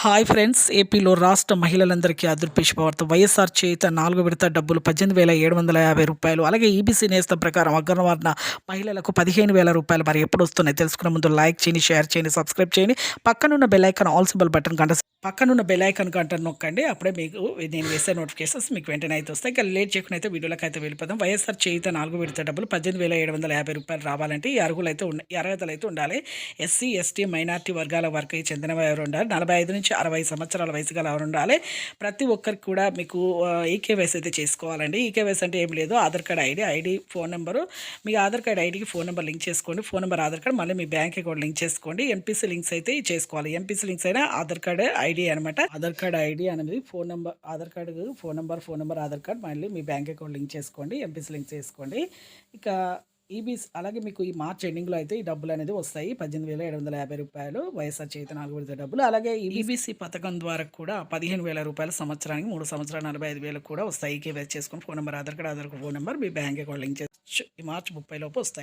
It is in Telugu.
హాయ్ ఫ్రెండ్స్, ఏపీలో రాష్ట్ర మహిళలందరికీ అదృష్ట శుభవార్త. వైఎస్ఆర్ చేయుత 4 విడత డబ్బులు 18,750 రూపాయలు. అలాగే ఈబీసీ నేస్తం ప్రకారం అగ్రవర్ణ మహిళలకు 15,000 రూపాయలు. మరి ఎప్పుడు వస్తున్నాయి తెలుసుకునే ముందు లైక్ చేయండి, షేర్ చేయండి, సబ్స్క్రైబ్ చేయండి. పక్కనున్న bell icon all symbol button పక్కనున్న బెల్ ఐకాన్ గంట నొక్కండి. అప్పుడే మీకు నేను వేసే నోటిఫికేషన్స్ మీకు వెంటనే అయితే వస్తాయి. ఇక లేట్ చేయకుండా అయితే వీడియోలోకి అయితే వెళ్ళిపోదాం. వైఎస్ఆర్ చేయుత 4 విడత డబ్బులు 18,750 రూపాయలు రావాలంటే ఈ అర్హతలు అయితే ఉండాలి. ఎస్సీ, ఎస్టీ, మైనార్టీ వర్గాల వరకు చెందిన వారు ఉండాలి. 45 నుంచి 60 సంవత్సరాల వయసు గల వారు ఉండాలి. ప్రతి ఒక్కరికి కూడా మీకు ఈకేవైసీ అయితే చేసుకోవాలండి. ఈకేవైసీ అంటే ఏం లేదు, Aadhaar card ID phone number, మీ ఆధార్ కార్డ్ ఐడికి ఫోన్ నెంబర్ లింక్ చేసుకోండి. ఫోన్ నెంబర్ ఆధార్ కార్డ్ మళ్ళీ మీ బ్యాంక్ అకౌంట్ లింక్ చేసుకోండి. ఎంపీసీ లింక్స్ అయితే చేసుకోవాలి. ఎంపీసీ లింక్స్ అయినా ఆధార్ కార్డ్ ఐడి అనమాట. ఆధార్ కార్డ్ ఐడి అనేది phone number, Aadhaar card phone number Aadhaar card మళ్ళీ మీ బ్యాంక్ అకౌంట్ లింక్ చేసుకోండి. ఎంపీసీ లింక్ చేసుకోండి. ఇక ఈబీసీ అలాగే మీకు ఈ మార్చ్ ఎండింగ్లో అయితే ఈ డబ్బులు అనేది వస్తాయి. 18,750 రూపాయలు వైఎస్ఆర్ చేయుత 4 విడత డబ్బులు. అలాగే ఈబీసీ పథకం ద్వారా కూడా 15,000 రూపాయలు సంవత్సరానికి 3 సంవత్సరాలు 45,000 కూడా వస్తాయి. ఈకేవైసీ చేసుకుని phone number Aadhaar card phone number మీ బ్యాంక్ అకౌంట్ లింక్ చేసి ఈ మార్చి 30 లోపు వస్తాయి.